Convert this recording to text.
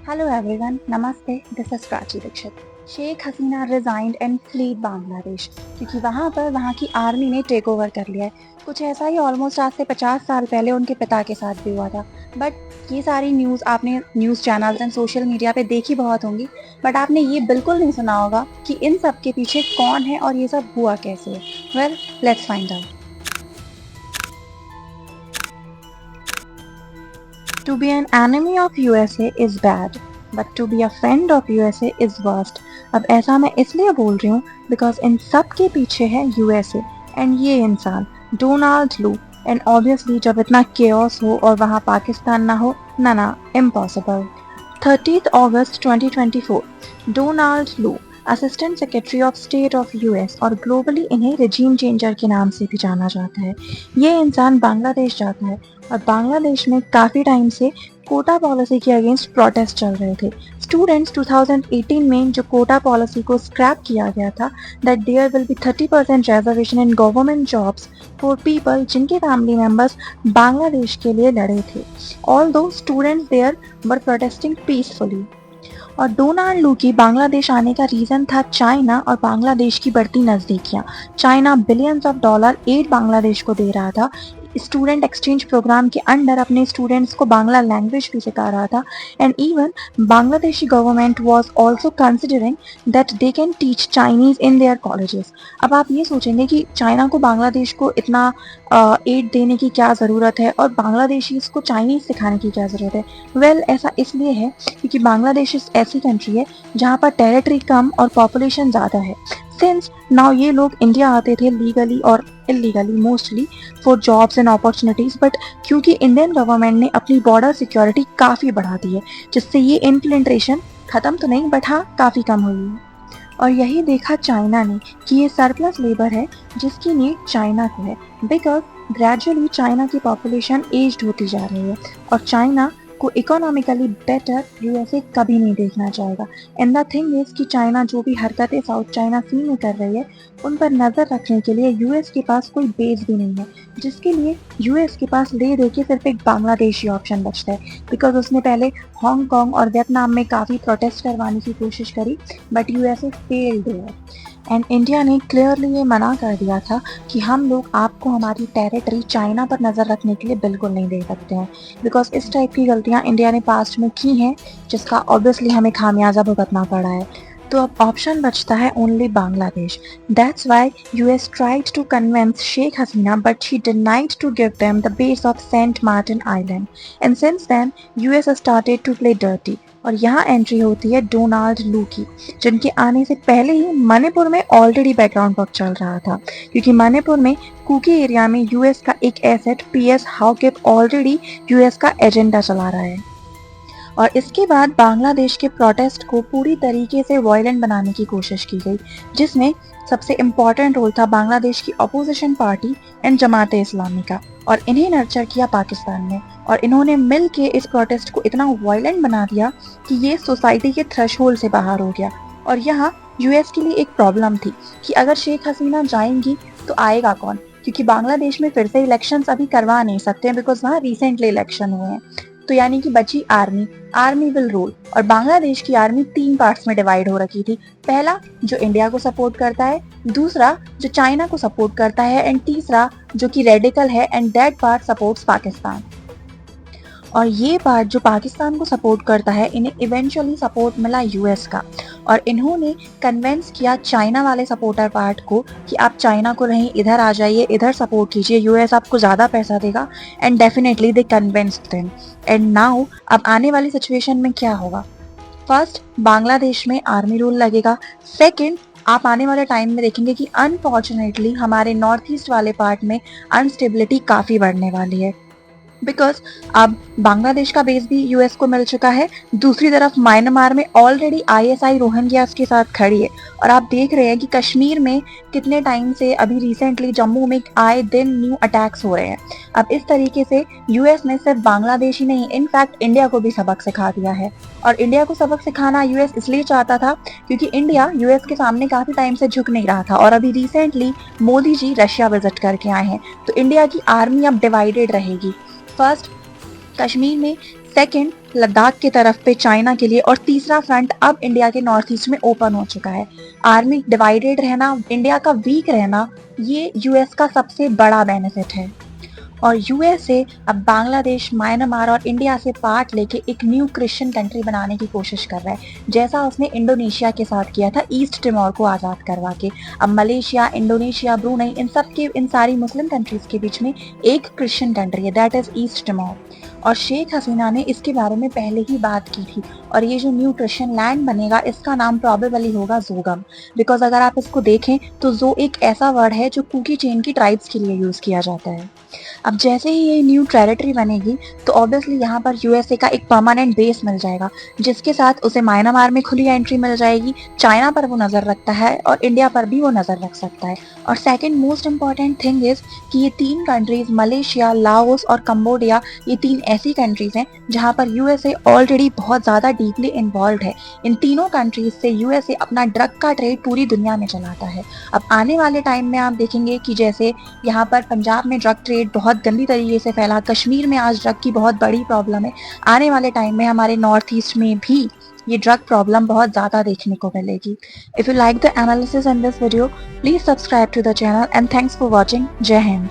Hello everyone, Namaste, this is Prachi Dixit. Sheikh Hasina resigned and fled Bangladesh क्योंकि वहाँ पर वहाँ की आर्मी ने टेक ओवर कर लिया है। कुछ ऐसा ही ऑलमोस्ट आज से 50 साल पहले उनके पिता के साथ भी हुआ था। बट ये सारी न्यूज़ आपने news channels and social media पे देखी बहुत होंगी, बट आपने ये बिल्कुल नहीं सुना होगा कि इन सब के पीछे कौन है और ये सब हुआ कैसे है। Well, let's find out. To be an enemy of USA is bad, but to be a friend of USA is worst. अब ऐसा मैं इसलिए बोल रही हूँ बिकॉज इन सब के पीछे है USA एंड ये इंसान डोनाल्ड लू। एंड ऑब्वियसली जब इतना केओस हो और वहाँ पाकिस्तान ना हो, ना इम्पॉसिबल। 30th August 2024, डोनाल्ड लू, assistant secretary of state of US और ग्लोबली इन्हें रिजीम चेंजर के नाम से भी जाना जाता है। ये इंसान बांग्लादेश जाता है और बांग्लादेश में काफ़ी टाइम से कोटा पॉलिसी के अगेंस्ट प्रोटेस्ट चल रहे थे। स्टूडेंट्स 2018 में जो कोटा पॉलिसी को स्क्रैप किया गया था, that there will be 30% reservation in government jobs for people जिनके फैमिली मेंबर्स बांग्लादेश के लिए लड़े थे। Although students there were protesting peacefully. और डोनाल्ड लू की बांग्लादेश आने का रीज़न था चाइना और बांग्लादेश की बढ़ती नज़दीकियाँ। China billions of dollar aid Bangladesh को दे रहा था, स्टूडेंट एक्सचेंज प्रोग्राम के अंडर अपने स्टूडेंट्स को बांग्ला लैंग्वेज भी सिखा रहा था। And even Bangladeshi government was also considering that they can teach Chinese in their colleges. अब आप ये सोचेंगे कि चाइना को बांग्लादेश को इतना एड देने की क्या ज़रूरत है और बांग्लादेशीज को चाइनीज़ सिखाने की क्या ज़रूरत है। वेल, ऐसा इसलिए है क्योंकि बांग्लादेश ऐसी कंट्री है जहाँ पर टेरिटरी कम और पॉपुलेशन ज़्यादा है। सिंस नाउ ये लोग इंडिया आते थे लीगली और illegally mostly for jobs and opportunities, but क्योंकि इंडियन गवर्नमेंट ने अपनी बॉर्डर सिक्योरिटी काफ़ी बढ़ा दी है, जिससे ये इन्फ्लेंट्रेशन ख़त्म तो नहीं बट हाँ काफ़ी कम हुई है। और यही देखा चाइना ने कि ये सरप्लस लेबर है जिसकी नीड चाइना को है, बिकॉज ग्रेजुअली चाइना की पॉपुलेशन एज्ड होती जा रही है और चाइना को इकोनॉमिकली बेटर यूएसए कभी नहीं देखना चाहेगा। एंड द थिंग इज कि चाइना जो भी हरकतें साउथ चाइना सी में कर रही है उन पर नज़र रखने के लिए यूएस के पास कोई बेस भी नहीं है, जिसके लिए यूएस के पास ले दे के सिर्फ एक बांग्लादेशी ऑप्शन बचता है। बिकॉज उसने पहले हांगकांग और वियतनाम में काफ़ी प्रोटेस्ट करवाने की कोशिश करी, but USA failed there. And India ने क्लियरली ये मना कर दिया था कि हम लोग आपको हमारी टेरिटरी चाइना पर नज़र रखने के लिए बिल्कुल नहीं दे सकते हैं, बिकॉज इस टाइप की गलतियाँ इंडिया ने पास्ट में की हैं जिसका ऑब्वियसली हमें खामियाजा भुगतना पड़ा है। तो अब ऑप्शन बचता है only Bangladesh. That's why US tried to convince Sheikh Hasina but she denied to give them the base of Saint Martin island. And since then US started to play dirty. और यहाँ एंट्री होती है डोनाल्ड लू की, जिनके आने से पहले ही मणिपुर में ऑलरेडी बैकग्राउंड वर्क चल रहा था, क्योंकि मणिपुर में कुकी एरिया में यूएस का एक asset PS Haokip already US का एजेंडा चला रहा है। और इसके बाद बांग्लादेश के प्रोटेस्ट को पूरी तरीके से वायलेंट बनाने की कोशिश की गई, जिसमें सबसे इम्पॉर्टेंट रोल था बांग्लादेश की opposition party and Jamaat Islami का, और इन्हें नर्चर किया पाकिस्तान ने। और इन्होंने मिल के इस प्रोटेस्ट को इतना वायलेंट बना दिया कि ये सोसाइटी के थ्रेशोल्ड से बाहर हो गया। और यहाँ यूएस के लिए एक प्रॉब्लम थी कि अगर शेख हसीना जाएंगी तो आएगा कौन, क्योंकि बांग्लादेश में फिर से इलेक्शंस अभी करवा नहीं सकते हैं बिकॉज वहाँ रिसेंटली इलेक्शन हुए हैं। तो यानी कि बची आर्मी, आर्मी विल रूल। और बांग्लादेश की आर्मी 3 पार्ट्स में डिवाइड हो रखी थी। पहला जो इंडिया को सपोर्ट करता है, दूसरा जो चाइना को सपोर्ट करता है, एंड तीसरा जो कि रेडिकल है and that part supports Pakistan. और ये पार्ट जो पाकिस्तान को सपोर्ट करता है, इन्हें इवेंचुअली सपोर्ट मिला यूएस का, और इन्होंने कन्विंस किया चाइना वाले सपोर्टर पार्ट को कि आप चाइना को नहीं इधर आ जाइए, इधर सपोर्ट कीजिए, यूएस आपको ज़्यादा पैसा देगा। And definitely they convinced them. And now अब आने वाली सिचुएशन में क्या होगा? फर्स्ट, बांग्लादेश में आर्मी रूल लगेगा। सेकेंड, आप आने वाले टाइम में देखेंगे कि अनफॉर्चुनेटली हमारे नॉर्थ ईस्ट वाले पार्ट में अनस्टेबिलिटी काफ़ी बढ़ने वाली है, बिकॉज अब बांग्लादेश का बेस भी यूएस को मिल चुका है। दूसरी तरफ म्यांमार में ऑलरेडी आईएसआई रोहिंग्यास के साथ खड़ी है, और आप देख रहे हैं कि कश्मीर में कितने टाइम से अभी रिसेंटली जम्मू में आए दिन न्यू अटैक्स हो रहे हैं। अब इस तरीके से यूएस ने सिर्फ बांग्लादेश ही नहीं, इनफैक्ट इंडिया को भी सबक सिखा दिया है। और इंडिया को सबक सिखाना यूएस इसलिए चाहता था क्योंकि इंडिया यूएस के सामने काफी टाइम से झुक नहीं रहा था, और अभी recently Modi ji Russia visit करके आए हैं। तो इंडिया की आर्मी अब डिवाइडेड रहेगी, फर्स्ट कश्मीर में, सेकंड लद्दाख की तरफ पे चाइना के लिए, और तीसरा फ्रंट अब इंडिया के नॉर्थ ईस्ट में ओपन हो चुका है। आर्मी डिवाइडेड रहना, इंडिया का वीक रहना, ये यूएस का सबसे बड़ा बेनिफिट है। और यूएसए अब बांग्लादेश, म्यांमार और इंडिया से पार्ट लेके एक न्यू क्रिश्चियन कंट्री बनाने की कोशिश कर रहा है, जैसा उसने इंडोनेशिया के साथ किया था ईस्ट टिमोर को आज़ाद करवा के। अब मलेशिया, इंडोनेशिया, ब्रूनई, इन सारी मुस्लिम कंट्रीज के बीच में एक क्रिश्चियन कंट्री है, दैट इज ईस्ट टिमोर। और शेख हसीना ने इसके बारे में पहले ही बात की थी, और ये जो न्यू क्रिश्चियन लैंड बनेगा इसका नाम प्रोबेबली होगा जोगम, बिकॉज अगर आप इसको देखें तो जो एक ऐसा वर्ड है जो कुकी चेन की ट्राइब्स के लिए यूज किया जाता है। अब जैसे ही ये न्यू टेरिटरी बनेगी तो ऑब्वियसली यहाँ पर यूएसए का एक परमानेंट बेस मिल जाएगा, जिसके साथ उसे म्यांमार में खुली एंट्री मिल जाएगी। चाइना पर वो नजर रखता है और इंडिया पर भी वो नजर रख सकता है। और second most important thing is कि ये तीन कंट्रीज, मलेशिया, लाओस और कंबोडिया, ये तीन ऐसी कंट्रीज हैं जहाँ पर यूएसए ऑलरेडी बहुत ज्यादा डीपली इन्वॉल्व है। इन तीनों कंट्रीज से यूएसए अपना ड्रग का ट्रेड पूरी दुनिया में चलाता है। अब आने वाले टाइम में आप देखेंगे कि जैसे यहाँ पर पंजाब में ड्रग ट्रेड बहुत गंदी तरीके से फैला, कश्मीर में आज ड्रग की बहुत बड़ी प्रॉब्लम है, आने वाले टाइम में हमारे नॉर्थ ईस्ट में भी ये ड्रग प्रॉब्लम बहुत ज़्यादा देखने को मिलेगी। If you like the analysis in this video, please subscribe to the channel and thanks for watching. Jai Hind.